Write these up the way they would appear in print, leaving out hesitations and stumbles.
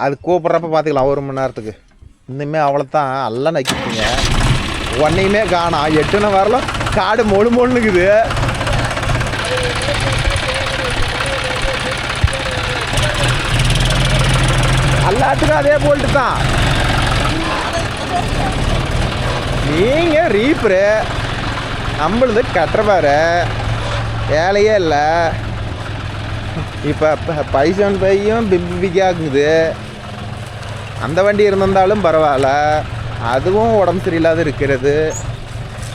அது கூப்பிட்றப்ப பார்த்துக்கலாம் 1 மணி நேரத்துக்கு. இன்னுமே அவ்வளோதான் எல்லாம் நக்கிட்டுங்க. ஒன்றையுமே காணோம். 8 வரலாம் காடு மொழுக்குது. எல்லாத்துக்கும் அதே போல்ட்டு தான். நீங்கள் ரீப்பரு நம்மளது கட்டுறப்பாரு வேலையே இல்லை. இப்போ பைசன் பையும் பிபிக்காக்குது. அந்த வண்டி இருந்திருந்தாலும் பரவாயில்ல, அதுவும் உடம்பு சரியில்லாத இருக்கிறது.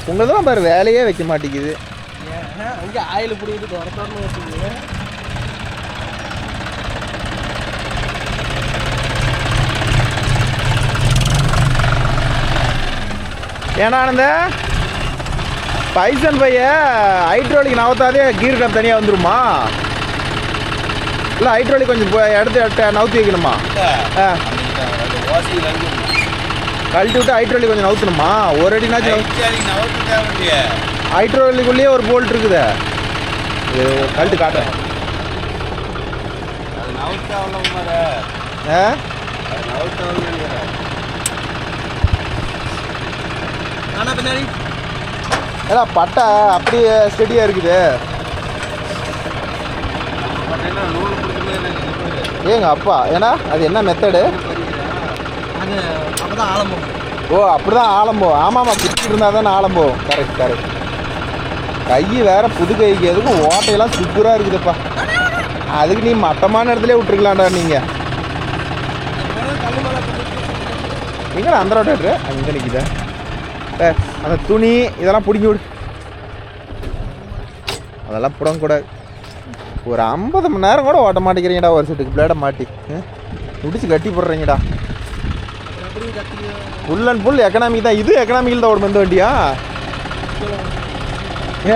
உங்களுக்கு தான் பாரு வேலையே வைக்க மாட்டேங்குது. அங்கே ஆயில் பிடிக்கிட்டு வரத்தோன்னு வச்சுக்கோங்க. ஏன்னா அந்த பைசன் பைய ஹைட்ரோலிக் நவுத்தாதே கீர் டம் தனியாக வந்துருமா? இல்லை ஹைட்ரோலிக் கொஞ்சம் எடுத்து நவுத்தி வைக்கணுமா? கழட்டி விட்டு ஹைட்ரோலிக் கொஞ்சம் நவுத்தணுமா? ஒரு அடினாச்சும் ஹைட்ரோலிக்குள்ளேயே ஒரு போல்ட் இருக்குது. கழட்டு காட்டுறேன். பின்னாடி ஏன்னா பட்டை அப்படியே ஸ்டெடியாக இருக்குது. ஏங்க அப்பா ஏன்னா அது என்ன மெத்தடு? அது அப்போதான் ஆழம்போ. ஓ அப்படிதான் ஆழம்போ. ஆமாம்மா பிடிச்சிட்டு இருந்தால் தானே ஆழம்போ. Correct correct. கை வேற புது கைக்கு எதுக்கும் ஓட்டையெல்லாம் சூப்பராக இருக்குதுப்பா. அதுக்கு நீ மட்டமான இடத்துல விட்டுருக்கலாம்டா. நீங்கள் நீங்களும் அந்த ரோட்டேட்ரு அங்கே நிற்குதா? அந்த துணி இதெல்லாம் பிடிங்கி விடு. அதெல்லாம் புடங்கக்கூடாது. ஒரு 50 மணி நேரம் கூட ஓட்ட மாட்டேங்கிறீங்கடா. ஒரு செட்டுக்கு பிளேடை மாட்டி முடிச்சு கட்டி போடுறீங்கடா. ஃபுல் அண்ட் ஃபுல் எக்கனாமிக் தான். இது எக்கனாமிக்கில் தான் ஓடும் இந்த வண்டியா?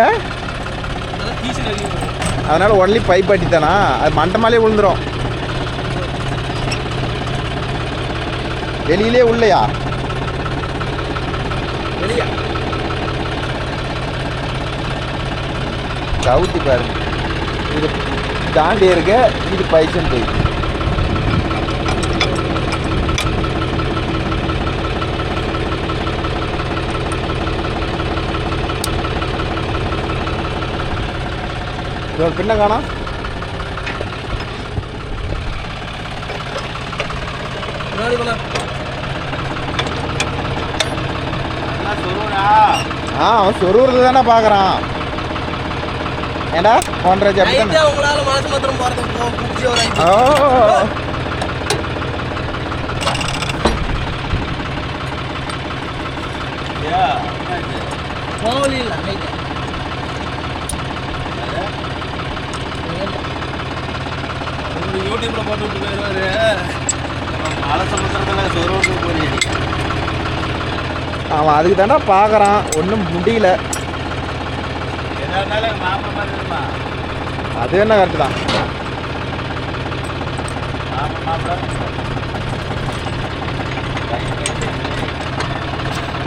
ஏன் அதனால் ஒன்லி பைப் அட்டி தானா? அது மண்டமாலே விழுந்துடும். வெளியிலே உள்ளையா? கவுத்தி பாருங்க. இது தாண்டி இருக்க. இது பைசன் போய் பின்ன காணோம். அவன் சொருவுறது தானே பார்க்குறான். ஏண்டா போன்றாஜ் அப்படிதான். உங்களால் மனசு மாத்திரம் போகிறது. போகல இல்லை யூடியூப்ல போட்டு விட்டு போயிடுவாரு. மலை சமுத்திரத்தில் சொருவுக்கு போறீங்க. அவன் அதுக்கு தானே பார்க்குறான். ஒன்றும் முடியல. அது என்ன கரெக்டு தான்.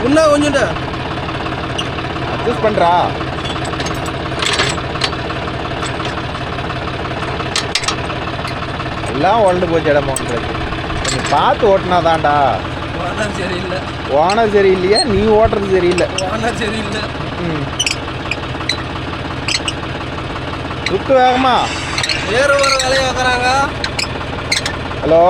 இன்னும் கொஞ்சம் அட்ஜஸ்ட் பண்ணுறா. எல்லாம் உழண்டு போச்சு இடம் ஓட்டுறது. கொஞ்சம் பார்த்து ஓட்டினா தான்டா. சரியில்லை. ஓனர் சரியில்லையா? நீ ஓட்டுறது சரியில்லை. ஓனர் சரியில்லை. சுத்து வேகமா வேறு ஒரு வேலையை வைக்கிறாங்க. ஹலோ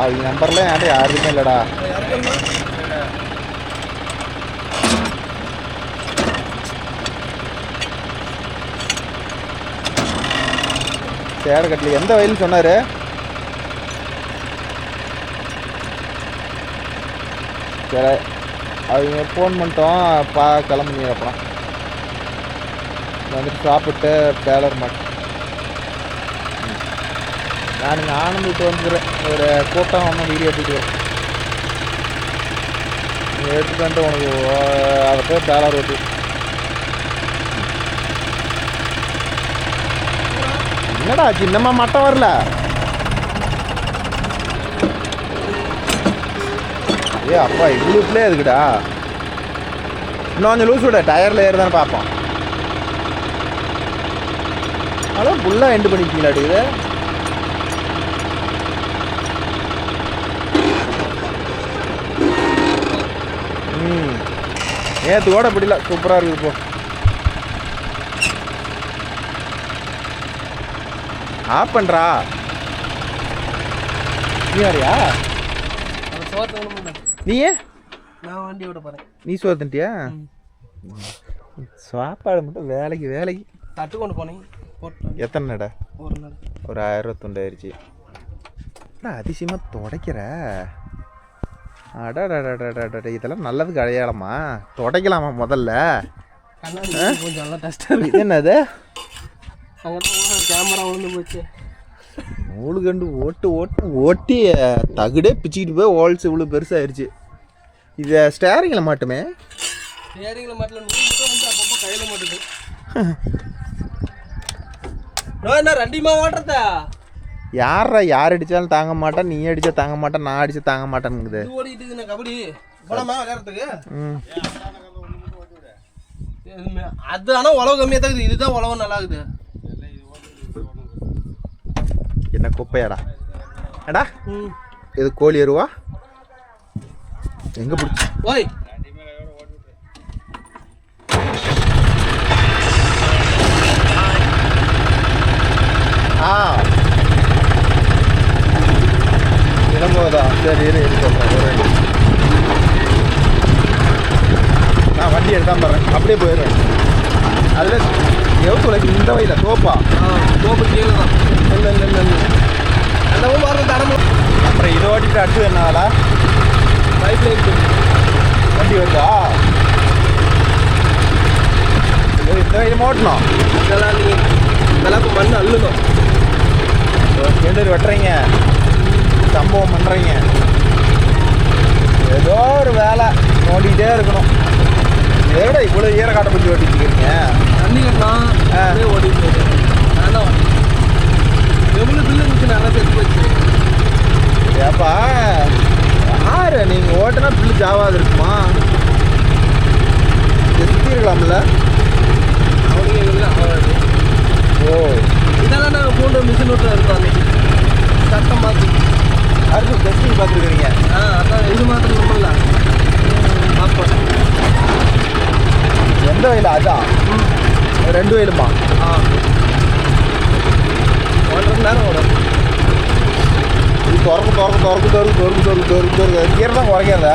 அவங்க நம்பர்லாம் என்கிட்ட யாருக்குமே இல்லைடா. சேடை கட்டல. எந்த வயல் சொன்னார்? சரி அவங்க ஃபோன் பண்ணிட்டோம். கிளம்புங்க. அப்புறம் வந்துட்டு சாப்பிட்டு டேலர் மாட்டேன். நான் இங்கே ஆனந்திட்டு வந்துடுறேன். ஒரு கூட்டம் ஒன்றும் வீடியோ எடுத்துட்டு வரேன். நீ எடுத்துட்டு வந்துட்டு உனக்கு அதை போய் டேலர் ஓட்டி. என்னடா சின்னம்மா மட்டம் வரல? ஏ அப்பா இவ்வளோக்குள்ளே இருக்குடா. இன்னும் கொஞ்சம் லூஸ் விட, டயரில் ஏறுதான்னு பார்ப்போம். அதான் ஃபுல்லாக எண்டு பண்ணிக்கிங்களாட்டுக்குது. நேற்று கூட பிடில, சூப்பராக இருக்குது. இப்போ ஆஃப் பண்ணுறா. நீ யாரியா? நீயே நான் வண்டியோட போகிறேன். நீ சோத்துட்டியா? சாப்பாடு மட்டும் வேலைக்கு தட்டு கொண்டு போனேன். எத்தனை நடை? ஒரு 1000 துண்டாயிருச்சு. அதிசயமாக துடைக்கிற. அடடடடடட, இதெல்லாம் நல்லதுக்கு அடையாளமா? துடைக்கலாமா முதல்ல? கொஞ்சம் நல்லா டஸ்ட்டாக இது என்னது? கேமரா விழுந்து போச்சு. நூலு கண்டு ஓட்டி தகுடே பிச்சுக்கிட்டு போய் ஹோல்ஸ் இவ்வளோ பெருசாகிருச்சு. இதை ஸ்டேரிங்கில் மாட்டுமே. ஸ்டேரிங்கில் மாட்டல, நூறு வந்து அப்பப்போ கையில் மாட்டுது. என்ன ரெண்டிமா ஓட்டுறதா? யாரா யார் அடித்தாலும் தாங்க மாட்டேன், நீ அடித்தா தாங்க மாட்டேன், நான் அடித்தா தாங்க மாட்டேன்னுக்குது. ஓடிட்டு கபடி போலாமா விளையாடுறதுக்கு? அது ஆனால் உழவு கம்மியாக தான் இருக்குது. இதுதான் உழவு நல்லா இருக்குது. என்ன குப்பையாடா ஏடா? இது கோழி எருவா? எங்கே பிடிச்சி? ஓய் இளம்போதா? சரி இரு சொல்கிறேன். நான் வண்டி எடுத்தாமல் போகிறேன், அப்படியே போயிடுவேன். அதில் எவ்வளோ இந்த வயலில் தோப்பா? தோப்பு கீழே தான். இல்லை அந்தவும் பாருங்க தரமும். அப்புறம் இதை ஓட்டிட்டு அடுத்து என்னாலா பைப்பில் இருக்கு வண்டி வருதா? இந்த வயலும் ஓட்டணும். இதெல்லாம் நீங்கள் இதெல்லாம் இப்போ மண் அள்ளுணும். கிணறு வெட்டுறீங்க, சம்பவம் பண்ணுறீங்க, ஏதோ ஒரு வேலை ஓடிக்கிட்டே இருக்கணும். இதோட இவ்வளோ ஈரக்காட்டை பிடிச்சி ஓட்டிட்டுருக்கீங்க. தண்ணி கட்டலாம் ஓடிட்டு வேண்டாம். எவ்வளோ பில்லு இருந்துச்சு நல்லா செத்து போச்சு. ஏப்பா யாரு நீங்கள் ஓட்டுனா பில்லு ஜாவாது இருக்குமா? சுற்றி இருக்கலாம்ல? அவனுக்கு எங்களுக்கு ஆகாது. ஓ இதெல்லாம் நாங்கள் போன்ற மிஷின் ஓட்ட இருக்கோம். அன்னைக்கு சட்டம் பார்த்து அடுத்து டெஸ்டிங் பார்த்துருக்குறீங்க. அதான் இது மாத்திரம் நம்மள பார்ப்போம். எந்த வயலா? அதான் 2 வயலுமா? 1.5 நேரம் வரும். இது திறக்கு கீரை தான் குறைக்காத.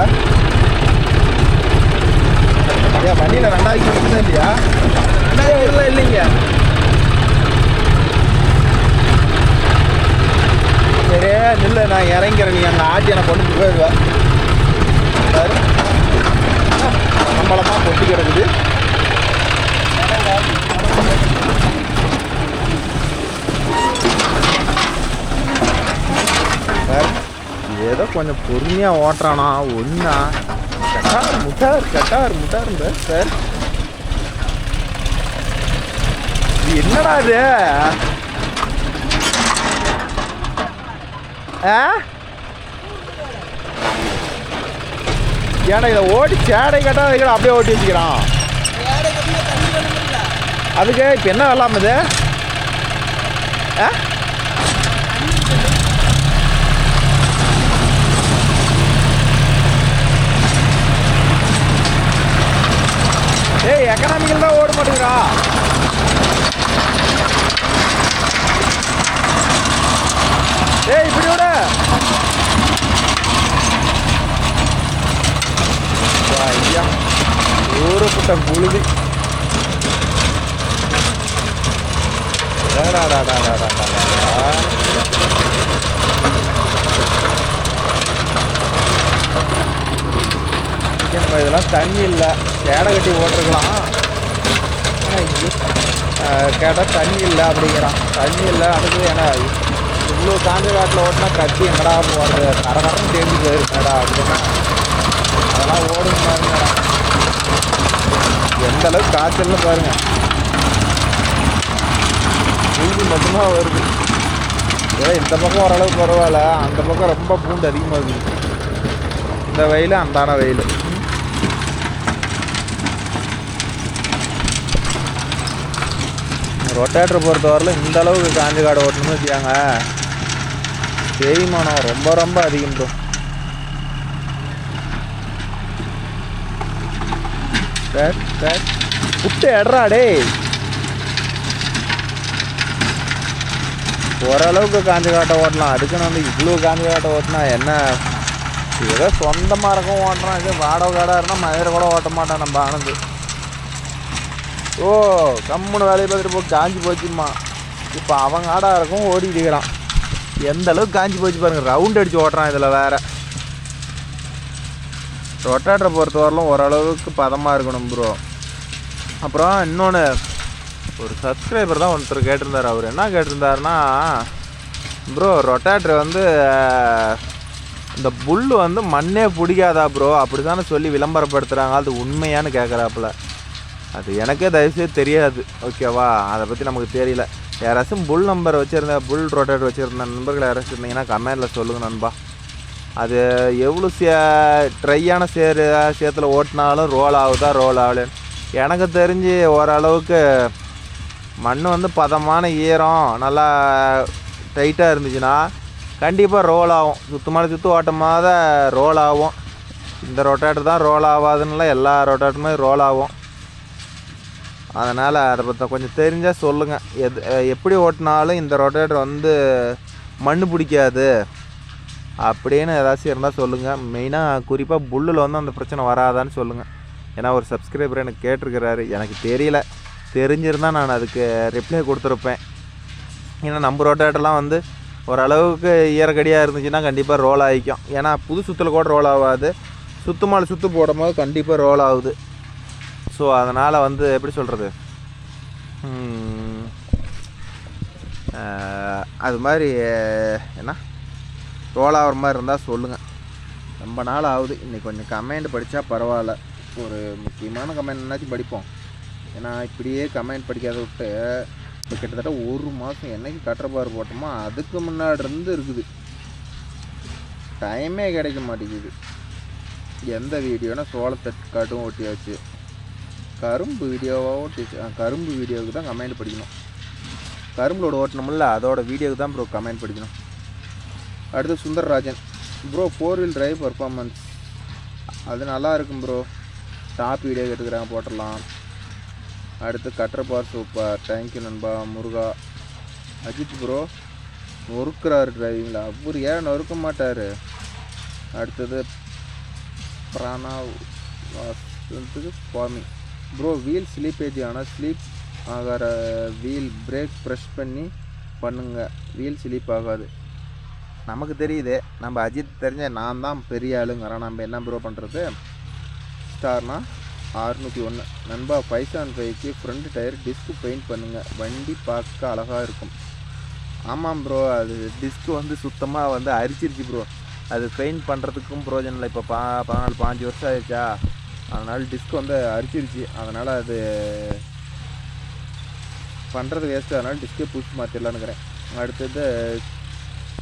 ஐயா வண்டியில் 2000 கிலோமீட்டர் இல்லையா? 2000 இல்லைங்க. சரி நில்லை, நான் இறங்கிறேன். நீ அங்கே ஆட்டி எனக்கு கொண்டு போயிடுவேன். நம்மளமாக கொட்டி கிடக்குது. ஏதோ கொஞ்சம் பொறுமையாக ஓட்டுறானா ஒன்றா முட்டாருங்க சார். இது என்னடா இது? ஏன்னா இதை ஓட்டி சேடை கட்டா அதை கூட அப்படியே ஓட்டி வச்சுக்கிறான். அதுக்கு இப்போ என்ன வெள்ளாம இது? ஏய் எக்கனாமிக்கல் தான் ஓட மாட்டேங்கிறா. ஏய் இப்படி விட. ஐயா ஊருப்பட்ட புழுதி. இதெல்லாம் தண்ணி இல்லை, சேடை கட்டி ஓட்டிருக்கலாம். கேட்டால் தண்ணி இல்லை அப்படிங்கிறான். தண்ணி இல்லை அதுக்கு ஏன்னா இவ்வளோ காஞ்ச காட்டில் ஓட்டினா கட்டி எங்கடா போகிறது? கரகரம் தேடி போயிருக்கடா அப்படின்னா அதெல்லாம் ஓடுங்க பாருங்கடா. எந்த அளவுக்கு காய்ச்சல்னு பாருங்கள். பூண்டு மட்டும்தான் வருது. ஏதோ இந்த பக்கம் ஓரளவுக்கு பரவாயில்ல, அந்த பக்கம் ரொம்ப பூண்டு அதிகமாக இருக்குது. இந்த வெயில் அந்தான வெயில். ரொட்டேட்டர் பொறுத்தவரையிலும் இந்த அளவுக்கு காஞ்ச காடை ஓட்டணும்னு வச்சுக்காங்க, தேய்மானம் ரொம்ப ரொம்ப அதிகம் ப்ரோ. புட்டு எட்ரா டே. ஓரளவுக்கு காஞ்ச காட்டை ஓட்டலாம், அதுக்குன்னு வந்து இவ்வளோ காஞ்ச காட்டை ஓட்டினா என்ன? ஏதோ சொந்தமாக இருக்கும் ஓட்டுறான். இது வாடகை காடாக இருந்தால் மதுரை கூட ஓட்ட மாட்டான் நம்ம ஆனந்து. ஓ கம்முன்னு வேலையை பார்த்துட்டு போ, காஞ்சி போச்சும்மா. இப்போ அவன் காடாக இருக்கும் ஓடிட்டு இருக்கிறான். எந்த அளவுக்கு காஞ்சி போச்சு பாருங்கள், ரவுண்ட் அடித்து ஓட்டுறான். இதில் வேறு ரொட்டேட்டரை பொறுத்தவரையிலும் ஓரளவுக்கு பதமாக இருக்கணும் ப்ரோ. அப்புறம் இன்னொன்று, ஒரு சப்ஸ்கிரைபர் தான் ஒருத்தர் கேட்டிருந்தார். அவர் என்ன கேட்டிருந்தாருன்னா, ப்ரோ ரொட்டேட்டர் வந்து இந்த புல் வந்து மண்ணே பிடிக்காதா ப்ரோ அப்படி தானே சொல்லி விளம்பரப்படுத்துகிறாங்க, அது உண்மையானு கேட்குறாப்புல. அது எனக்கே தயவுசெய்து தெரியாது, ஓகேவா? அதை பற்றி நமக்கு தெரியல. யாராச்சும் புல் நம்பர் வச்சுருந்தா, புல் ரொட்டேட்டர் வச்சுருந்த நண்பர்கள் யாராச்சும் இருந்தீங்கன்னா கமெண்டில் சொல்லுங்கள் நண்பா. அது எவ்வளோ ட்ரையான சேத்துல ஓட்டினாலும் ரோல் ஆகுதா ரோல் ஆகலன்னு எனக்கு தெரிஞ்சு ஓரளவுக்கு மண் வந்து பதமான ஈரம் நல்லா டைட்டாக இருந்துச்சுன்னா கண்டிப்பாக ரோல் ஆகும். சுத்தமான சுற்று ஓட்டமாக தான் ரோல் ஆகும். இந்த ரொட்டேட்டர் தான் ரோல் ஆகாதுன்னா எல்லா ரொட்டேட்டருமே ரோல் ஆகும். அதனால் அதை பற்றி கொஞ்சம் தெரிஞ்சால் சொல்லுங்கள். எப்படி ஓட்டினாலும் இந்த ரொட்டேட்டர் வந்து மண் பிடிக்காது அப்படின்னு ஏதாச்சும் இருந்தால் சொல்லுங்கள். மெயினாக குறிப்பாக புல்லில் வந்து அந்த பிரச்சனை வராதான்னு சொல்லுங்கள். ஏன்னா ஒரு சப்ஸ்கிரைபர் எனக்கு கேட்டிருக்கிறாரு, எனக்கு தெரியல, தெரிஞ்சிருந்தால் நான் அதுக்கு ரிப்ளை கொடுத்துருப்பேன். ஏன்னா நம்ம ரொட்டேட்டர்லாம் வந்து ஓரளவுக்கு ஈரக்கடியாக இருந்துச்சுன்னா கண்டிப்பாக ரோல் ஆகிக்கும். ஏன்னா புது சுற்றில் கூட ரோல் ஆகாது, சுத்தமான சுற்று போடும் போது கண்டிப்பாக ரோல் ஆகுது. ஸோ அதனால் வந்து எப்படி சொல்கிறது, அது மாதிரி என்ன ரோல் ஆகிற மாதிரி இருந்தால் சொல்லுங்கள். ரொம்ப நாள் ஆகுது, இன்றைக்கி கொஞ்சம் கமெண்ட் படித்தா பரவாயில்ல. ஒரு முக்கியமான கமெண்ட் என்னாச்சும் படிப்போம். ஏன்னா இப்படியே கமெண்ட் படிக்காத விட்டு இப்போ கிட்டத்தட்ட ஒரு மாதம் என்றைக்கு கட்டரபார் போட்டோமோ அதுக்கு முன்னாடி இருந்து இருக்குது. டைமே கிடைக்க மாட்டேங்குது. எந்த வீடியோனா சோளத்தட்டுக்காட்டும் ஓட்டியாச்சு, கரும்பு வீடியோவாக ஓட்டிச்சு. கரும்பு வீடியோவுக்கு தான் கமெண்ட் படிக்கணும். கரும்புலோட ஓட்டணுமில்ல அதோட வீடியோவுக்கு தான் ப்ரோ கமெண்ட் படிக்கணும். அடுத்து Sundarrajan bro, 4 wheel drive performance அது நல்லா இருக்கும் ப்ரோ, டாப் வீடியோ கேட்டுக்கிறாங்க, போட்டுடலாம். அடுத்து கட்டரபார் சூப்பர், தேங்க்யூ நண்பா. முருகா அஜித் ப்ரோ நொறுக்கிறாரு டிரைவிங்கில், அவர் ஏன் நொறுக்க மாட்டார். அடுத்தது பிராணாவ் சுவாமி ப்ரோ, வீல் ஸ்லீப்பேஜ் ஆனால் ஸ்லீப் ஆகிற வீல் பிரேக் ப்ரெஷ் பண்ணி பண்ணுங்க, வீல் ஸ்லீப் ஆகாது. நமக்கு தெரியுது, நம்ம அஜித் தெரிஞ்ச நான் தான் பெரிய ஆளுங்கிறோம், நம்ம என்ன ப்ரோ பண்ணுறது. ஸ்டார்னா 601 நண்பா, 575க்கு ஃப்ரண்ட் டயர் டிஸ்க்கு பெயிண்ட் பண்ணுங்கள், வண்டி பார்க்க அழகாக இருக்கும். ஆமாம் ப்ரோ, அது டிஸ்க்கு வந்து சுத்தமாக வந்து அரிச்சிருச்சு ப்ரோ. அது பெயிண்ட் பண்ணுறதுக்கும் ப்ரோஜனம் இல்லை. இப்போ 14-15 வருஷம் ஆயிடுச்சா, அதனால் டிஸ்க் வந்து அரிச்சிருச்சு. அதனால் அது பண்ணுறது வேஸ்ட்டு, அதனால் டிஸ்கே புதுசு மாற்றிடலான்னுக்கிறேன். அடுத்தது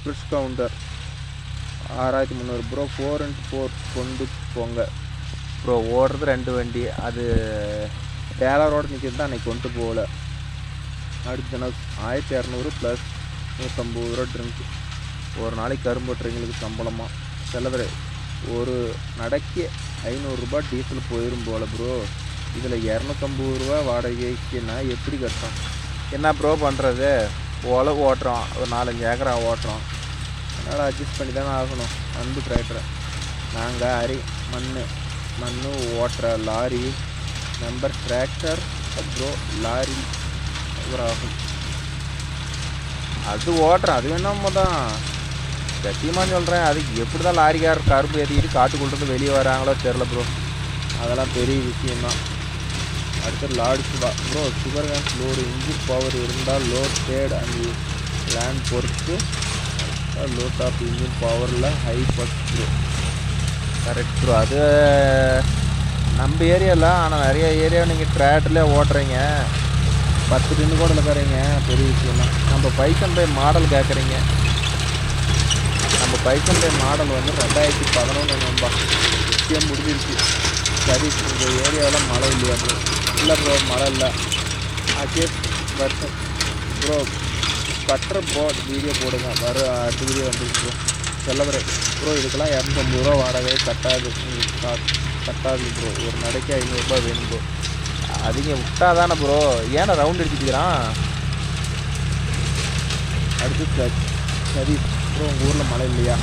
புஷ் கவுண்டர் 6300 ப்ரோ, 4x4 கொண்டு போங்க ப்ரோ. ஓடுறது 2 வண்டி, அது டேலரோடு நிற்கிறது தான் அன்றைக்கி கொண்டு போகல. அடுத்த 1200 ப்ளஸ் 150 ரூபா ட்ரிங்க். ஒரு நாளைக்கு கரும்பு ஓட்டுறவங்களுக்கு சம்பளமாக செலவு ஒரு நடைக்கு 500 ரூபா டீசல் போயிடும் போல் ப்ரோ. இதில் 250 ரூபா வாடகைக்கு நான் எப்படி கட்டுறோம்? என்ன ப்ரோ பண்ணுறது, உழவு ஓட்டுறோம், ஒரு 4-5 ஏக்கரா ஓட்டுறோம், அதனால் அட்ஜஸ்ட் பண்ணி தானே ஆகணும். அன்பு டிராக்டரை நாங்கள் மண் ஓட்டுற lorry number tractor bro, lorry ஆகும் அது ஓட்டுறேன். அது வேணாம தான் சத்தியமாக சொல்கிறேன், அதுக்கு எப்படி தான் லாரிக்கார் கரும்பு ஏற்றிக்கிட்டு காட்டுக்குள்ளேருந்து வெளியே வராங்களோ தெரில ப்ரோ, அதெல்லாம் பெரிய விஷயந்தான். அடுத்து Lord Shiva bro, sugar cane load engine power இருந்தால் லோ ஸ்பேட் அண்ட் லேண்ட் பொறுத்து லோ டாப் இன்ஜின் பவரில் high first bro. Correct bro, அது நம்ம ஏரியாவில். ஆனால் நிறைய ஏரியா நீங்கள் ட்ராக்டர்லேயே ஓட்டுறீங்க, 10 டின்னு கூட இருக்கிறீங்க, பெரிய விஷயம் தான். நம்ம 505 மாடல் கேட்குறீங்க, நம்ம நம்ம பைக்கனுடைய மாடல் வந்து 2011 நண்பா. விஷயம் முடிஞ்சிருச்சு. சரி, இந்த ஏரியாவில் மழை இல்லையா ப்ரோ? இல்லை ப்ரோ, மழை இல்லை. அஜேஷ் வருஷம் ப்ரோ கட்டுற போட் வீடியோ போடுங்க. அடுத்த வீடியோ வந்துருக்கு ப்ரோ. செல்லவரே ப்ரோ, இதுக்கெல்லாம் 250 ரூபா வாடகை கட்டாது ப்ரோ. ஒரு நடைக்கு 500 ரூபா வேணும் ப்ரோ. அதிக விட்டா தானே ப்ரோ. ஏன்னா ரவுண்ட் அடிச்சுக்கிறான். அடுத்து சரி ப்ரோ, உங்கள் ஊரில் மழை இல்லையா?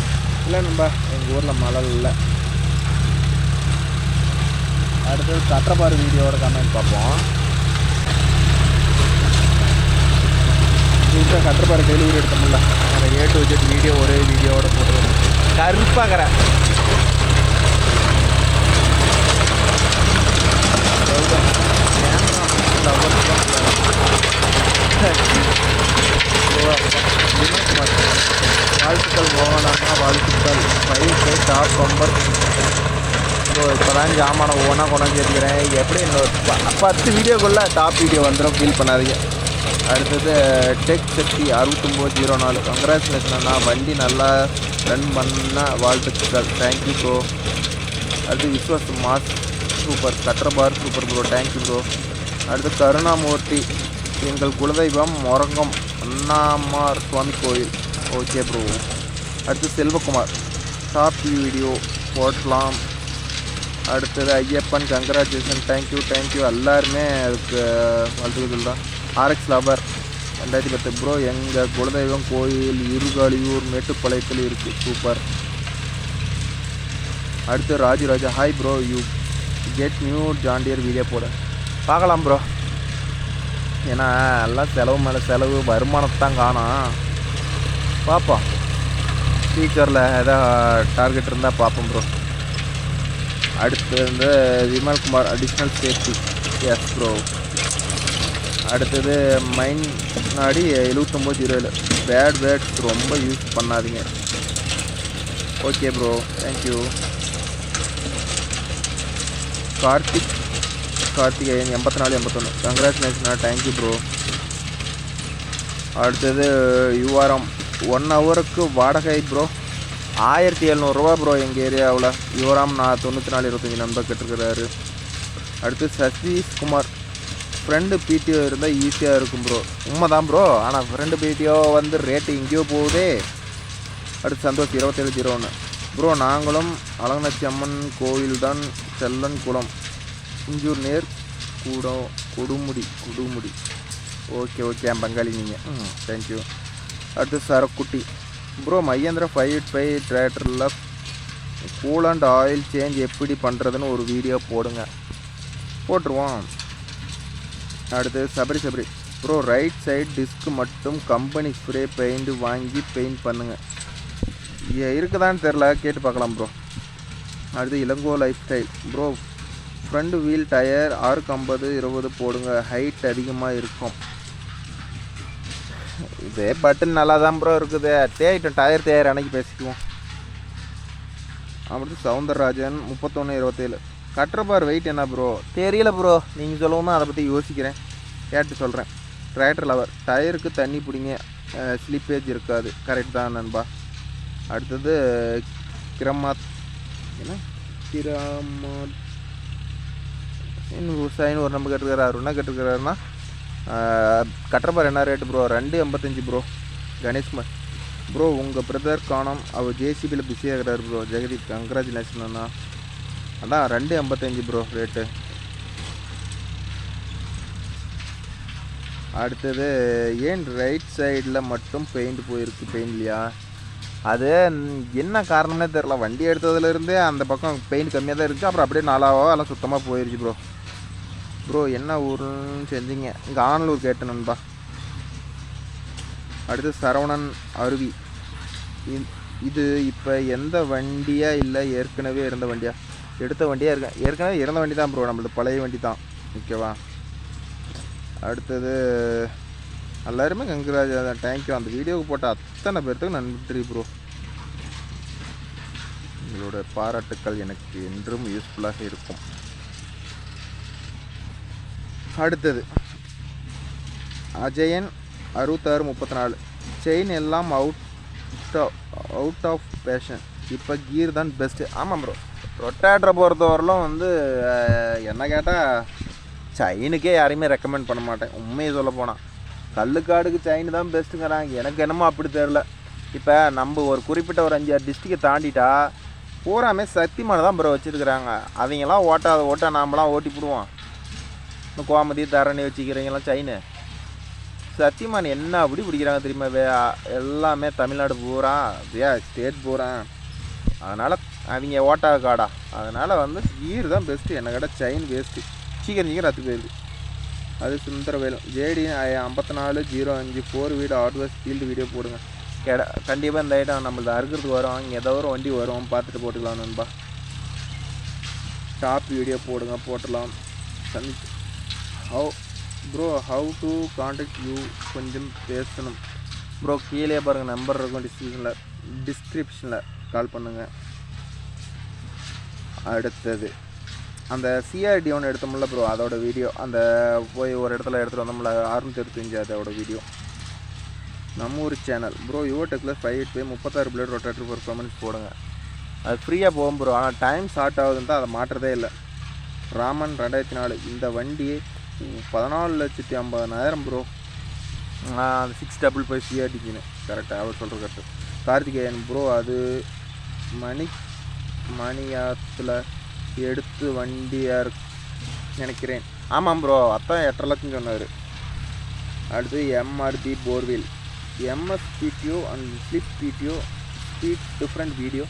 இல்லை நண்பா, எங்கள் ஊரில் மழை இல்லை. அடுத்தது கட்டப்பாறு வீடியோவோட கமெண்ட் பார்ப்போம். இப்போ கட்டப்பாறு டெலிவரி எடுத்தோம்ல, அந்த A to Z வீடியோ ஒரே வீடியோவோட போட்டுருவோம். கருப்பாகிற வாழ்த்துக்கள் மோகனானா, வாழ்த்துக்கள். 5K டாப் பம்பர் ஸோ இப்போ தான் ஜாமான ஒவ்வொன்றா கொண்டாந்து வச்சுக்கிறேன். எப்படி இன்னொரு 10 வீடியோக்குள்ளே டாப் வீடியோ வந்துடும், ஃபீல் பண்ணாதீங்க. அடுத்தது டெக் சக்தி 6904 கங்க்ராச்சுலேஷன் அண்ணா, வண்டி நல்லா ரன் பண்ண வாழ்த்துக்கள். Thank you bro. அடுத்து விஸ்வாஸ் மாஸ் சூப்பர். கட்டபார் சூப்பர் ப்ரோ, தேங்க்யூ ப்ரோ. அடுத்து கருணாமூர்த்தி, எங்கள் குலதெய்வம் மொரங்கம் அண்ணாமார் சுவாமி கோயில். Okay bro. அடுத்து செல்வகுமார், டாப் வீடியோ போடலாம். அடுத்தது ஐயப்பன், கங்க்ராச்சுலேஷன், தேங்க்யூ. எல்லாருமே அதுக்கு வாழ்த்துக்கள் தான். RX லவர் 2010 ப்ரோ, எங்கள் குலதெய்வம் கோயில் இருகாலியூர் மேட்டுப்பாளையத்தில் இருக்குது, சூப்பர். அடுத்து Raja, hi bro, you get new John Deere video போட பார்க்கலாம் ப்ரோ. ஏன்னா எல்லாம் செலவு மேலே செலவு, வருமானத்தான் காணும். பார்ப்போம், ஃபியூச்சரில் எதாவது டார்கெட் இருந்தால் பார்ப்போம் ப்ரோ. அடுத்து வந்து Vimalkumar, additional safety, yes bro. அடுத்தது மைன் முன்னாடி 7907 பேட் வேர்ட்ஸ் ரொம்ப யூஸ் பண்ணாதீங்க. Okay bro, thank you. Karthikeyan 8481 congratulation, thank you bro. அடுத்தது யுவாரம் 1 ஹவருக்கு வாடகை ப்ரோ 1700 ரூபா ப்ரோ எங்கள் ஏரியாவில். யுவராம் 9425 நம்பர் கேட்டிருக்கிறாரு. அடுத்து சதீஷ்குமார், ஃப்ரெண்டு பிடிஓ இருந்தால் ஈஸியாக இருக்கும் ப்ரோ. உண்மை தான் ப்ரோ, ஆனால் ஃப்ரெண்டு பிடிஓ வந்து ரேட்டு எங்கேயோ போகுதே. அடுத்து சந்தோஷ் 2701 ப்ரோ, நாங்களும் அழகனாச்சி அம்மன் கோயில் தான், செல்லன் குளம், குஞ்சூர் நேர் கொடுமுடி. ஓகே பங்காளி நீங்கள், தேங்க்யூ. அடுத்து சரக்குட்டி ப்ரோ, மகேந்திரா 585 டிராக்டரில் கூலண்ட் ஆயில் சேஞ்ச் எப்படி பண்ணுறதுன்னு ஒரு வீடியோ போட்டுருவோம். அடுத்து Sabari bro, right side disc மட்டும் கம்பெனி ஸ்ப்ரே பெயிண்ட் வாங்கி பெயிண்ட் பண்ணுங்கள். இருக்குதான்னு தெரில, கேட்டு பார்க்கலாம் ப்ரோ. அடுத்து Ilango lifestyle bro, front wheel tyre 650/20 போடுங்க, ஹைட் அதிகமாக இருக்கும். இதே பட்டன் நல்லா தான் ப்ரோ இருக்குது, டயர் அன்னைக்கு பேசிக்குவோம். அடுத்து சவுந்தரராஜன் 3127 கட்டர் வெயிட் என்ன ப்ரோ? தெரியல ப்ரோ, நீங்கள் சொல்லவும் அதை பற்றி யோசிக்கிறேன், கேட்டு சொல்கிறேன். டிராக்டர் லவர், டயருக்கு தண்ணி பிடிங்க, ஸ்லிப்பேஜ் இருக்காது. கரெக்ட் தான் நண்பா. அடுத்தது கிரமாத் இன்னும் ஒரு நம்பர் கேட்டுருக்காரு. என்ன கேட்டுருக்கிறாருன்னா, கட்டர் என்ன rate bro? 285 bro. Ganeshkumar bro, உங்கள் பிரதர் காணோம், அவர் ஜேசிபியில் பிஸி ஆகிறார் ப்ரோ. ஜெகதீப், கங்க்ராச்சுலேஷன் அண்ணா. அதான் 285 ப்ரோ ரேட்டு. அடுத்தது ஏன் ரைட் சைடில் மட்டும் பெயிண்ட் போயிருக்கு? பெயிண்ட்லையா? அது என்ன காரணம்னே தெரில. வண்டி எடுத்ததுலேருந்தே அந்த பக்கம் பெயிண்ட் கம்மியாக தான் இருக்குது. அப்புறம் அப்படியே எல்லாம் சுத்தமாக போயிடுச்சு ப்ரோ. ப்ரோ என்ன ஊருன்னு செஞ்சீங்க? இங்கே ஆனலூர் கேட்டேன் நண்பா. அடுத்து சரவணன் அருவி, இது இப்போ எந்த வண்டியா இல்லை ஏற்கனவே இருந்த வண்டியா? எடுத்த வண்டியாக இருக்கேன், ஏற்கனவே இருந்த வண்டி தான் ப்ரோ, நம்மளது பழைய வண்டி தான். ஓகேவா? அடுத்தது எல்லாருமே கங்க்ராஜ், தேங்க்யூ. அந்த வீடியோவுக்கு போட்ட அத்தனை பேர்த்துக்கு நன்றி ப்ரோ. உங்களோட பாராட்டுக்கள் எனக்கு என்றும் யூஸ்ஃபுல்லாக இருக்கும். அடுத்தது அஜயன் 6634 செயின் எல்லாம் அவுட் அவுட் ஆஃப் பேஷன். இப்போ கீர் தான் பெஸ்ட்டு. ஆமாம் ப்ரோ, ரொட்டேட்டரை பொறுத்தவரையிலும் வந்து என்ன கேட்டால் சைனுக்கே யாரையுமே ரெக்கமெண்ட் பண்ண மாட்டேன். உண்மையை சொல்ல போனால் கல்லுக்காடுக்கு சைனு தான் பெஸ்ட்டுங்கிறாங்க. எனக்கு என்னமோ அப்படி தெரில. இப்போ நம்ம ஒரு குறிப்பிட்ட ஒரு 5-6 டிஸ்ட்ரிக்டை தாண்டிட்டா பூராமே சக்திமான தான் ப்ரோ வச்சுருக்குறாங்க. அவங்களாம் ஓட்ட நாமலாம் ஓட்டி போடுவோம். இன்னும் கோமதி தரணி வச்சுக்கிறீங்களாம் சைனு. சத்தியமான் என்ன அப்படி பிடிக்கிறாங்க தெரியுமா? எல்லாமே தமிழ்நாடு பூரா ஸ்டேட் பூரா. அதனால் அவங்க ஓட்டாத காடா. அதனால் வந்து கீர் தான் பெஸ்ட்டு. என்ன கேட்டால் சைன் வேஸ்ட்டு. சீக்கிரம் ரத்து போயிடுது. அது சுந்தரவேலும் ஜேடி 5405 4 வீடு ஆர்ட்வேஸ் ஃபீல்டு வீடியோ போடுங்க. கண்டிப்பாக இந்த ஐட்டம் நம்மளுக்கு அறுக்கிறதுக்கு வரும். இங்கே ஏதோ ஒரு வண்டி வரும், பார்த்துட்டு போட்டுக்கலாம் நண்பா. ஷாப் வீடியோ போடுங்க, போட்டலாம். ஹவு டு கான்டாக்ட் யூ கொஞ்சம் பேசணும் ப்ரோ. கீழே பாருங்கள், நம்பர் இருக்கும் டிஸ்கிரிப்ஷனில் கால் பண்ணுங்கள். அடுத்தது அந்த சிஆர்டி ஒன்று எடுத்தோம்ல ப்ரோ, அதோட வீடியோ. அந்த போய் ஒரு இடத்துல எடுத்துகிட்டு வந்தோம்ல 625 அதோட வீடியோ. நம்ம ஊர் சேனல் ப்ரோ. யுவடெக்கில் 585 36 பிளேட் ரொட்டேட்டர் பர்ஃபார்மன்ஸ் போடுங்க. அது ஃப்ரீயாக போகும் ப்ரோ. ஆனால் டைம் ஷார்ட் ஆகுதுன்னு தான் அதை மாற்றதே இல்லை. ராமன் 2004 இந்த வண்டி 14,50,000 ப்ரோ. 655 சிஆர்டிக்குன்னு கரெக்டாக அவர் சொல்கிற கரெக்டு. கார்த்திகேயன் ப்ரோ, அது மணியாத்தில் எடுத்து வண்டியார் நினைக்கிறேன். ஆமாம் ப்ரோ, அதான் 8.5 லட்சம் சொன்னார். அடுத்து MRP four wheel MS PTO and slip PTO speed different video.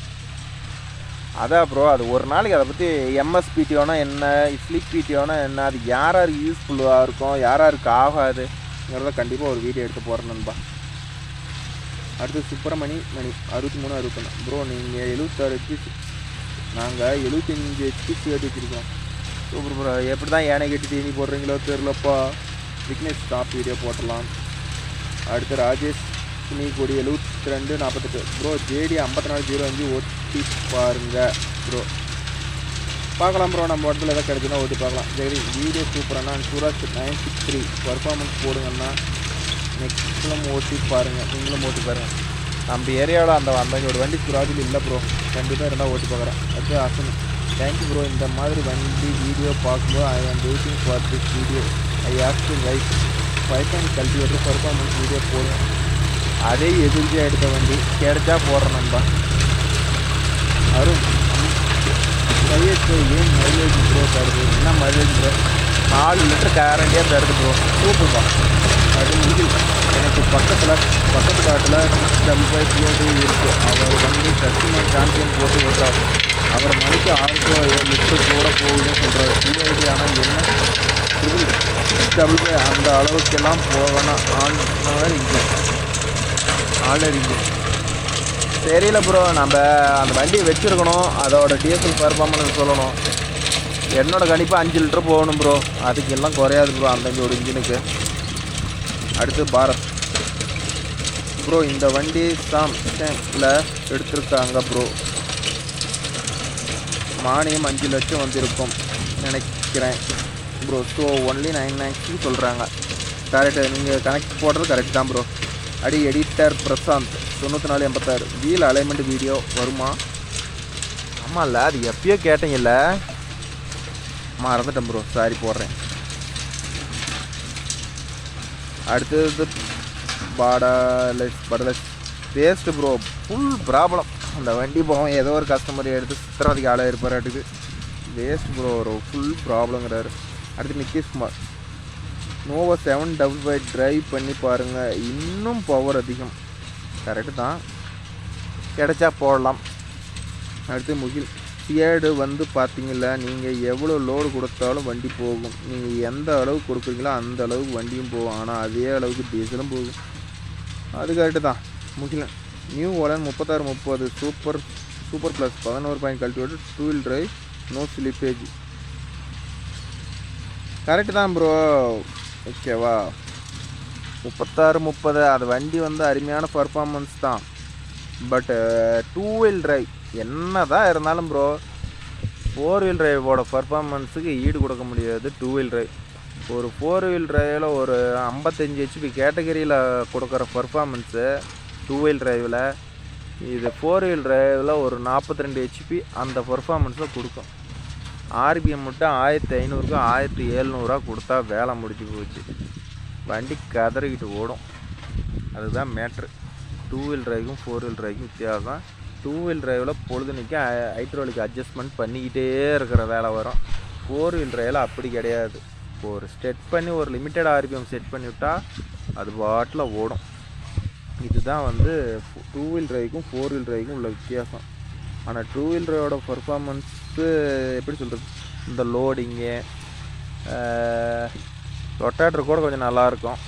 அதான் ப்ரோ, அது ஒரு நாளைக்கு அதை பற்றி எம்எஸ் பிடிஓனா என்ன, ஸ்லிப் பிடிஓனா என்ன, அது யாருக்கு யூஸ்ஃபுல்லாக இருக்கும், யாருக்கு ஆகாதுங்கிறத கண்டிப்பாக ஒரு வீடியோ எடுத்து போகிறேன் நண்பா. அடுத்து சுப்பிரமணி 6361 ப்ரோ. நீங்கள் 76 HP, நாங்கள் 75 HP சேர்த்து வச்சுருக்கோம். Super bro. எப்படி தான் ஏனை கட்டி தீனி போடுறீங்களோ தெரிலப்பா. விக்னேஷ் ஸ்டாப் வீடியோ போட்டலாம். அடுத்து ராஜேஷ் துணிக்கொடி 7248 ப்ரோ. ஜேடி 5405 ஓட்டி பாருங்க ப்ரோ. பார்க்கலாம் ப்ரோ, நம்ம இடத்துல எதாவது கிடைச்சுன்னா ஓட்டி பார்க்கலாம். சரி, வீடியோ சூப்பரானா. சூராஜ் 963 பர்ஃபார்மன்ஸ் போடுங்கன்னா நெக்ஸ்ட்லும் ஓட்டி பாருங்கள். நீங்களும் ஓட்டி பாருங்கள். நம்ம ஏரியாவில் அந்த வண்டி சுராஜில் இல்லை ப்ரோ. கண்டிப்பாக இருந்தால் ஓட்டி பார்க்குறேன். அது ஆசன். Thank you bro. இந்த மாதிரி வண்டி வீடியோ பார்க்கும்போது I am waiting for this video. I have to write 5 cultivator performance video போடுவேன். அதே எதிர்ச்சியாக எடுத்த வண்டி கிடைச்சா போடுறேன் நண்பா. அருண் 5 ஏன் மைலேஜ் ப்ரோ தருது? என்ன மைலேஜ் ப்ரோ? 4 லிட்டர் கேரண்டியாக தருது ப்ரோ. சூப்பர்ப்பா. அது முடியும். எனக்கு பக்கத்து காட்டில் 655 கிலோமீட்டர் இருக்குது. அவர் வண்டி கஸ்டமர் சாம்பியன் போட்டு விட்டார். அவர் மணிக்கு 6 லிட்டர் கூட போகுதுன்னு சொல்கிறார். சிஐடி. ஆனால் என்ன 655 அந்த அளவுக்கெல்லாம் போகணும். ஆல்ரெடி தெரியல ப்ரோ. நம்ம அந்த வண்டியை வச்சுருக்கணும். அதோட டீசல் பர்ஃபார்மன்ஸ் சொல்லணும். என்னோடய கணிப்பாக 5 லிட்டர் போகணும் ப்ரோ. அதுக்கு எல்லாம் குறையாது ப்ரோ அந்த ஒரு இன்ஜினுக்கு. அடுத்து பாரத் ப்ரோ. இந்த வண்டி சாம்சங்கில் எடுத்திருக்காங்க ப்ரோ. மானியம் 5 லட்சம் வந்திருக்கும் நினைக்கிறேன் ப்ரோ. ஸோ ஒன்லி 990 சொல்கிறாங்க. கரெக்டு, நீங்கள் கனெக்ட் போடுறது கரெக்ட் தான் bro. Editor Prashanth 9486 wheel alignment video வருமா? ஆமாம்ல, அது எப்பயோ கேட்டீங்கல்ல, மறந்துட்டேன் ப்ரோ. சாரி, போடுறேன். அடுத்தது படலஸ் வேஸ்ட்டு ப்ரோ. Full problem. அந்த வண்டி போவோம், ஏதோ ஒரு கஸ்டமர் எடுத்து சித்திரவதைக்கு ஆளாக இருப்பாராட்டுக்கு. வேஸ்ட் ப்ரோ, ஒரு ஃபுல் ப்ராப்ளங்கிறாரு. அடுத்து நித்தீஷ்குமார் நோவா 755 ட்ரைவ் பண்ணி பாருங்கள், இன்னும் பவர் அதிகம். கரெக்டு தான், கிடைச்சா போடலாம். அடுத்து முகில் சிஏடு வந்து பார்த்தீங்களா, நீங்கள் எவ்வளோ லோடு கொடுத்தாலும் வண்டி போகும். நீங்கள் எந்த அளவுக்கு கொடுக்குறீங்களோ அந்த அளவுக்கு வண்டியும் போகும். ஆனால் அதே அளவுக்கு டீசலும் போகும். அது கரெக்டு தான். Mugilan New Holland 3630 super plus 11 point cultivator 2 wheel drive no slippage. Correct தான் ப்ரோ. ஓகேவா, 3630 அது வண்டி வந்து அருமையான பர்ஃபார்மன்ஸ் தான். பட் 2 வீல் டிரைவ் என்ன தான் இருந்தாலும் ப்ரோ, 4 வீல் டிரைவோட பர்ஃபார்மன்ஸுக்கு ஈடு கொடுக்க முடியாது 2 வீல் டிரைவ். ஒரு 4 வீல் டிரைவில் ஒரு 55 HP கேட்டகரியில் கொடுக்குற பர்ஃபார்மன்ஸு 2 வீல் டிரைவில் இது 4 வீல் டிரைவில் ஒரு 42 ஹெச்பி அந்த பர்ஃபார்மன்ஸில் கொடுக்கும். ஆர்பிஎம் மட்டும் 1500க்கு 1700 கொடுத்தா வேலை முடிஞ்சு போச்சு. வண்டி கதறிக்கிட்டு ஓடும். அதுதான் மேட்ரு. 2 வீல் டிரைவுக்கும் 4 வீல் டிரைவுக்கும் வித்தியாசம். 2 வீல் டிரைவில் பொழுதுனிக்கு ஹைட்ரோலிக் அட்ஜஸ்ட்மெண்ட் பண்ணிக்கிட்டே இருக்கிற வேலை வரும். 4 வீல் டிரைவில் அப்படி கிடையாது. ஒரு செட் பண்ணி ஒரு லிமிட்டட் ஆர்பிஎம் செட் பண்ணிவிட்டா அது பாட்டில் ஓடும். இதுதான் வந்து 2 வீல் டிரைவுக்கும் 4 வீல் டிரைவுக்கும் உள்ள வித்தியாசம். ஆனால் 2 வீல் டிரைவோட பர்ஃபார்மன்ஸு எப்படி சொல்கிறது, இந்த லோடிங்கு ரொட்டேட்டர் கூட கொஞ்சம் நல்லாயிருக்கும்.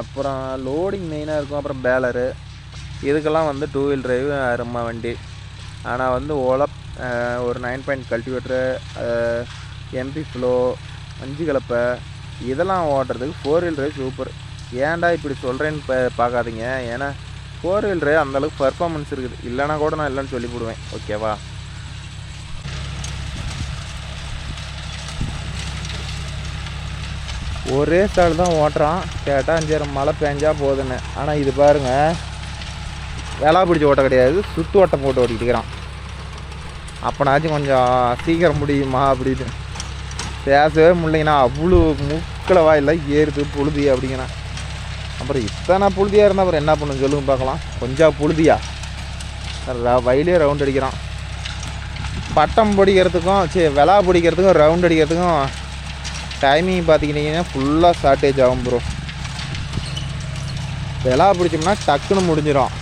அப்புறம் லோடிங் மெயினாக இருக்கும். அப்புறம் பேலரு இதுக்கெல்லாம் வந்து 2 வீல் டிரைவ் ரொம்ப வண்டி. ஆனால் வந்து ஒரு 9 பாயிண்ட் கல்டிவேட்டரு, எம்பி ஃப்ளோ, 5 கலப்பை இதெல்லாம் ஓட்டுறதுக்கு 4 வீல் டிரைவ் சூப்பர். ஏன்டா இப்படி சொல்கிறேன்னு பார்க்காதீங்க. ஏன்னா 4 வீல் டிரைவ் அந்தளவுக்கு பர்ஃபார்மன்ஸ் இருக்குது. இல்லைனா கூட நான் இல்லைன்னு சொல்லிவிடுவேன். ஓகேவா? ஒரே ஸ்டால் தான் ஓட்டுறான். கேட்டால் சரி மழை பெஞ்சா போகுதுன்னு. ஆனால் இது பாருங்கள், வேளா பிடிச்சி ஓட்ட கிடையாது, சுற்று ஓட்டம் போட்டு ஓட்டிக்கிட்டுக்கிறான். அப்போனாச்சும் கொஞ்சம் சீக்கிரம் முடியுமா அப்படின்னு பேசவே முடியலைங்கண்ணா. அவ்வளோ மூக்கில் வாயில் ஏறுது புழுதி அப்படிங்கண்ணா. அப்புறம் இத்தனை புழுதியாக இருந்தால் அப்புறம் என்ன பண்ணுன்னு சொல்லுங்க பார்க்கலாம். கொஞ்சம் புழுதியா வயலே ரவுண்ட் அடிக்கிறான். பட்டம் பிடிக்கிறதுக்கும் விளா பிடிக்கிறதுக்கும் ரவுண்ட் அடிக்கிறதுக்கும் டைமிங் பார்த்துக்கிட்டிங்கன்னா ஃபுல்லாக ஷார்ட்டேஜ் ஆகும் ப்ரோ. விளா பிடிச்சோம்னா டக்குன்னு முடிஞ்சிடும்.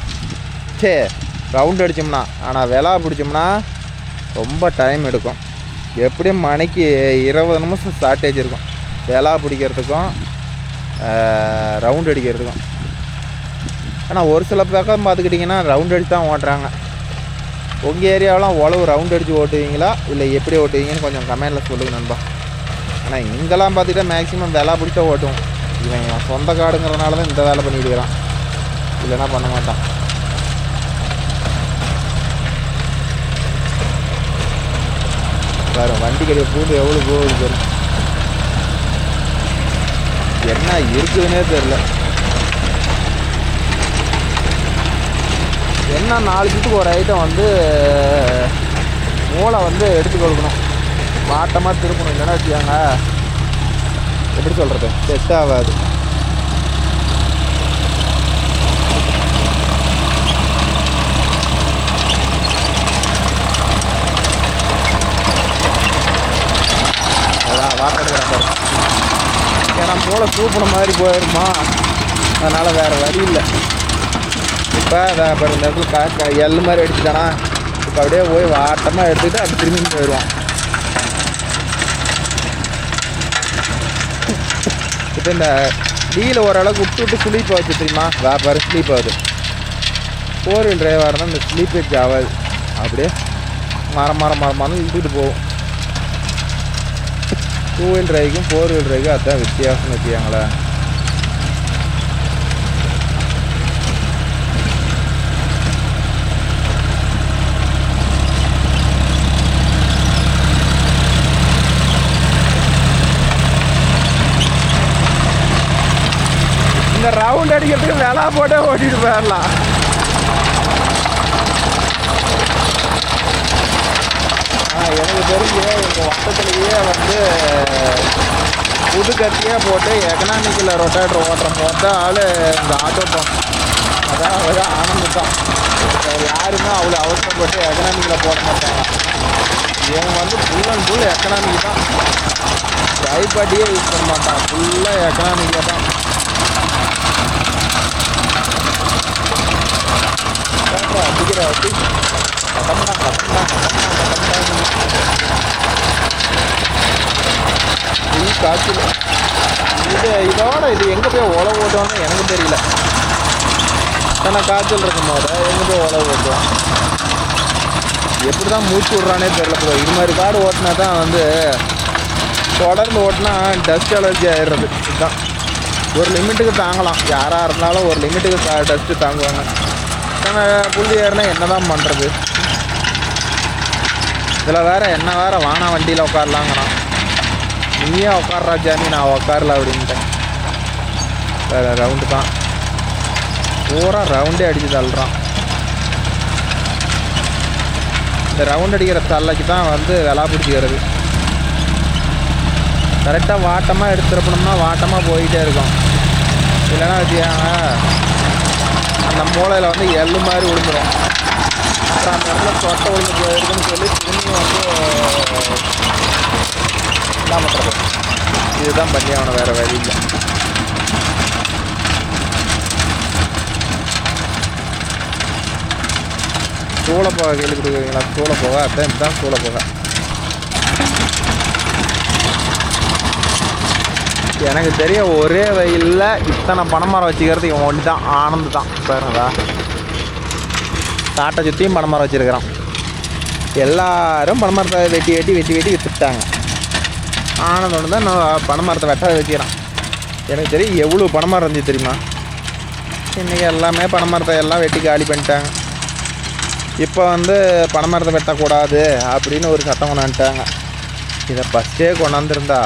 ரவுண்ட் அடித்தோம்னா. ஆனால் விளா பிடிச்சோம்னா ரொம்ப டைம் எடுக்கும். எப்படியும் மணிக்கு 20 நிமிஷம் ஷார்ட்டேஜ் இருக்கும் விளா பிடிக்கிறதுக்கும் ரவுண்ட் அடிக்கிறதுக்கும். ஆனால் ஒரு சில பக்கம் பார்த்துக்கிட்டிங்கன்னா ரவுண்ட் அடித்து தான் ஓட்டுறாங்க. உங்கள் ஏரியாவெலாம் உழவு ரவுண்ட் அடித்து ஓட்டுவீங்களா இல்லை எப்படி ஓட்டுவீங்கன்னு கொஞ்சம் கமெண்டில் சொல்லுங்கள் நண்பா. ஆனால் இங்கெல்லாம் பார்த்துக்கிட்டா மேக்ஸிமம் விளா பிடிச்சா ஓட்டுவோம். இவன் சொந்த காடுங்கிறதுனால தான் இந்த வேலை பண்ணிட்டுக்கிறான். இல்லைன்னா பண்ண மாட்டான். பாரு வண்டி கடையை பூண்டு எவ்வளோ போகுது பாரு. என்ன இருக்குதுன்னே தெரில. என்ன 4 சுற்றுக்கு ஒரு ஐட்டம் வந்து மூளை வந்து எடுத்து கொடுக்கணும். மாட்டமாக திருப்பணும். இல்லைன்னா வச்சுக்காங்க எப்படி சொல்கிறது, செட் ஆகாது. அதான் வாட்டெடுக்கிறேன் பாரு. ஏன்னா மூளை சூப்பின மாதிரி போயிடுமா, அதனால் வேறு வழி இல்லை. இப்போ அதை பாரு இந்த இடத்துல எள்ளு மாதிரி அடிச்சுட்டானா. இப்போ அப்படியே போய் வாட்டமாக எடுத்துக்கிட்டு அப்படி திரும்பி போயிடுவான். இப்போ இந்த டீயில் ஓரளவுக்கு விட்டு ஸ்லீப் ஆச்சு தெரியுமா. பாரு ஸ்லீப் ஆகுது. 4 வீல் டிரைவாக இருந்தால் இந்த ஸ்லீப்பேஜ் ஆகாது. அப்படியே மரமாக இழுத்துக்கிட்டு போகும். 2 வீல் டிரைவுக்கும் 4 வீல் டிரைவுக்கும் அதுதான் வித்தியாசம்னு வச்சுக்காங்களே. இந்த ரவுண்ட் அடிக்கிறதுக்கு விளா போட்டே ஓட்டிட்டு போயிடலாம். எனக்கு தெரிஞ்சு எங்கள் வட்டத்துலேயே வந்து புது கத்தியாக போட்டு எக்கனாமிக்கில் ரொட்டேட்டர் ஓட்டுற மொத்த ஆள் இந்த ஆட்டோ போனோம். அதாவது ஆனந்த் தான். யாருமே அவ்வளோ அவசரப்பட்டு எக்கனாமிக்கில் போட மாட்டாங்க. இவங்க வந்து ஃபுல் அண்ட் ஃபுல் எக்கனாமிக் தான். ட்ரைபாட்டியே யூஸ் பண்ண மாட்டான். ஃபுல்லாக எக்கனாமிக்கில் தான். அடிக்கிற வட்டி காய்ச்சல். இதோட இது எங்கே போய் உழவு ஓட்டுவான்னு எனக்கு தெரியல. ஏன்னா காய்ச்சல் இருக்கும் போது எங்கே போய் உழவு ஓட்டுவான். எப்படி தான் மூச்சு விட்றானே தெரியல ப்ரோ. இது மாதிரி காடு ஓட்டினா தான் வந்து தொடர்ந்து ஓட்டினா டஸ்ட் அலர்ஜி ஆகிடுறது. இதுதான் ஒரு லிமிட்டுக்கு தாங்கலாம். யாராக இருந்தாலும் ஒரு லிமிட்டுக்கு டஸ்ட்டு தாங்குவாங்க. ஆனால் புள்ளி ஏறினா என்ன தான் பண்ணுறது. இதில் வேறு என்ன வேறு வானா வண்டியில் உட்காரலாங்கிறான். நீயே உட்கார்றா ஜாமி, நான் உட்காரல அப்படின்ட்டேன். வேறு ரவுண்டு தான் பூரா ரவுண்டே அடித்து தள்ளுறான். இந்த ரவுண்ட் அடிக்கிற தள்ளைக்கு தான் வந்து விலா பிடிச்சிக்கிறது. கரெக்டாக வாட்டமாக எடுத்துருப்போம்னா வாட்டமாக போயிட்டே இருக்கும். இல்லைன்னா வச்சுக்காங்க அந்த மூளையில் வந்து எள்ளு மாதிரி விழுந்துடும். அப்புறம் அந்த இடத்துல சொட்டை விழுந்து போயிருக்குன்னு சொல்லி திரும்பி வந்து என்ன பண்ணுறது, இதுதான் பண்ணி அவனை வேறு வழி இல்லை. சூளப்போகை கேள்வி கொடுக்குறீங்களா? சூளப்போகை அதான் இதுதான் சூளப்போகை. எனக்கு தெரிய ஒரே வயலில் இத்தனை பனைமரம் வச்சுக்கிறது இவன் ஒன்று தான், ஆனந்து தான். பாருங்களா, காட்டை சுற்றியும் பனைமரம் வச்சுருக்கிறான். எல்லோரும் பனைமரத்தை வெட்டி வெட்டி வெட்டி வெட்டி விற்றுட்டாங்க. ஆனந்த் ஒன்று தான் நான் பனைமரத்தை வெட்டாத வச்சுக்கிறான். எனக்கு தெரியும் எவ்வளோ பனைமரம் இருந்துச்சு தெரியுமா? இன்றைக்கி எல்லாமே பனைமரத்தை எல்லாம் வெட்டி காலி பண்ணிட்டாங்க. இப்போ வந்து பனைமரத்தை வெட்டக்கூடாது அப்படின்னு ஒரு சட்டம் கொண்டாந்துட்டாங்க. இதை ஃபஸ்ட்டே கொண்டாந்துருந்தா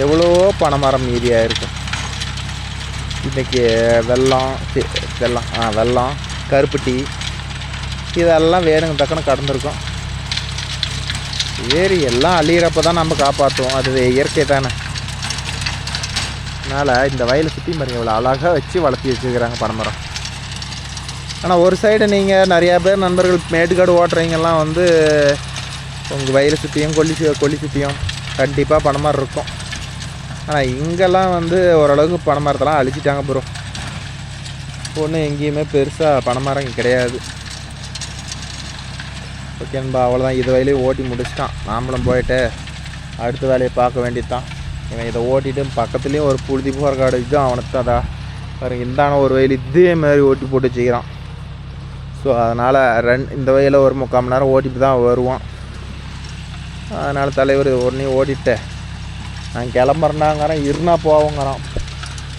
எவ்வளோ பனைமரம் மீதியாக இருக்கும். இன்றைக்கி வெல்லம் கருப்பட்டி இதெல்லாம் வேணுங்க தக்கன கடந்திருக்கும். ஏறி எல்லாம் அழியிறப்ப தான் நம்ம காப்பாற்றுவோம். அது இயற்கை தானே. அதனால் இந்த வயலை சுற்றி பாருங்க இவ்வளோ அழகாக வச்சு வளர்த்தி வச்சுருக்கிறாங்க பனைமரம். ஆனால் ஒரு சைடு நீங்கள் நிறையா பேர் நண்பர்கள் மேட்டுக்காடு ஓட்டுறவங்கெல்லாம் வந்து உங்கள் வயலை சுற்றியும் கொல்லி சுற்றியும் கண்டிப்பாக பனைமரம் இருக்கும். ஆனால் இங்கெல்லாம் வந்து ஓரளவுக்கு பனைமரத்தெல்லாம் அழிச்சிட்டாங்க ப்ரோ. ஒன்றும் எங்கேயுமே பெருசாக பனைமரம் கிடையாது. ஓகேன்பா, அவ்வளோதான். இது வயலையும் ஓட்டி முடிச்சிட்டான். நாமளும் போயிட்டு அடுத்த வேலையை பார்க்க வேண்டியது தான். இவன் இதை ஓட்டிட்டு பக்கத்துலேயும் ஒரு புழுதி போகிற காடு இதுதான் அவனுக்கு தான். அதா பாருங்க, இந்தான ஒரு வயல் இதே மாதிரி ஓட்டி போட்டு வச்சுக்கிறான். ஸோ அதனால் இந்த வயலில் ஒரு 3/4 மணி நேரம் ஓட்டிட்டு தான் வருவான். அதனால் தலைவர் உடனே ஓட்டிட்டு நான் கிளம்புறேன்னாங்கிறேன். இருனா போவோங்கிறான்.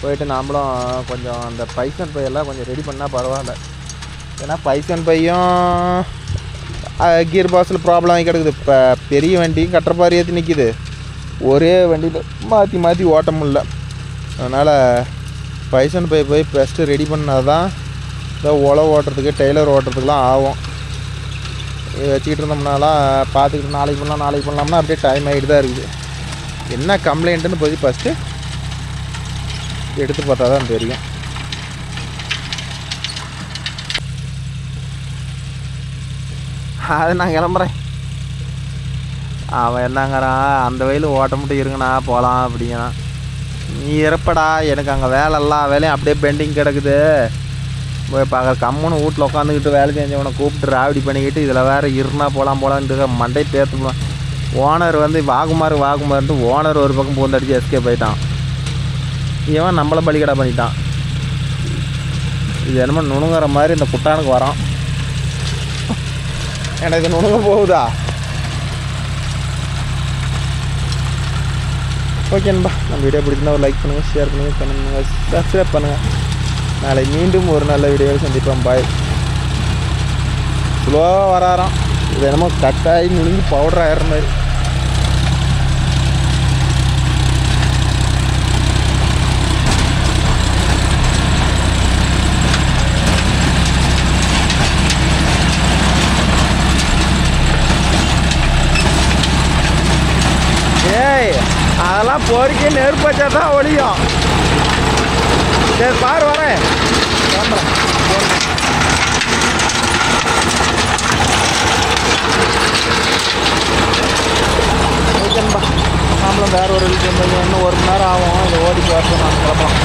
போயிட்டு நாமளும் கொஞ்சம் அந்த பைசன் பையெல்லாம் கொஞ்சம் ரெடி பண்ணால் பரவாயில்ல. ஏன்னா பைசன் பையும் கியர் பாக்ஸில் ப்ராப்ளம் ஆகி கிடக்குது. இப்போ பெரிய வண்டியும் கட்டுறப்பாரி ஏற்றி நிற்கிது. ஒரே வண்டியில் மாற்றி மாற்றி ஓட்ட முடியல. அதனால் பைசன் பை போய் ஃபஸ்ட்டு ரெடி பண்ணால் தான் இந்த உழவு ஓட்டுறதுக்கு டெய்லர் ஓட்டுறதுக்குலாம் ஆகும். வச்சுக்கிட்டு இருந்தோம்னாலாம் பார்த்துக்கிட்டு நாளைக்கு பண்ணலாம்னா அப்படியே டைம் ஆகிட்டு தான் இருக்குது. என்ன கம்ப்ளைண்ட்டுன்னு போய் ஃபஸ்ட்டு எடுத்து பார்த்தா தான் தெரியும். அது நான் கிளம்புறேன். அவன் என்னங்கிறான், அந்த வயலு ஓட்ட மட்டும் இருங்கண்ணா போகலாம் அப்படிங்கிறான். நீ இருப்படா, எனக்கு அங்கே வேலை எல்லா வேலையும் அப்படியே பெண்டிங் கிடக்குது. போய் பார்க்குற கம்முன்னு வீட்டில் உட்காந்துக்கிட்டு வேலை செஞ்சவனை கூப்பிட்டு ராவடி பண்ணிக்கிட்டு இதில் வேறு இருனா போகலான்ட்டு மண்டை பேர்த்துக்குவான். ஓனர் வந்து வாகுமார்ன்ட்டு ஓனர் ஒரு பக்கம் பூந்தடிச்சு எஸ்கேப் போயிட்டான். இவன் நம்மளை பலிக்கடை பண்ணிட்டான். இது என்னமோ நுணுங்குற மாதிரி இந்த குட்டானுக்கு வரான். எனக்கு இது நுணுங்க போகுதா? ஓகேன்பா, நம்ம வீடியோ பிடிச்சிருந்தா ஒரு லைக் பண்ணுங்கள், ஷேர் பண்ணுங்கள், கமெண்ட் பண்ணுங்கள், சப்ஸ்கிரைப் பண்ணுங்கள். நாளை மீண்டும் ஒரு நல்ல வீடியோவில் சந்திப்போம். பாய். ஸ்லோவாக வராராம். இது என்னமோ கட்டாயி நுணுங்கி பவுடர் ஆகிற மாதிரி. ஏய், அதெல்லாம் பொறுக்கி நெருப்பு வச்சா தான் ஒழியும். சரி பாரு, வரேன், கிளம்புறேன். ஓகேன்பா, நாமளும் வேறு ஒரு வீட்டு இன்னும் 1 மணி நேரம் ஆகும். இதை ஓடி போகிறோம். நான் கிளம்பலாம்.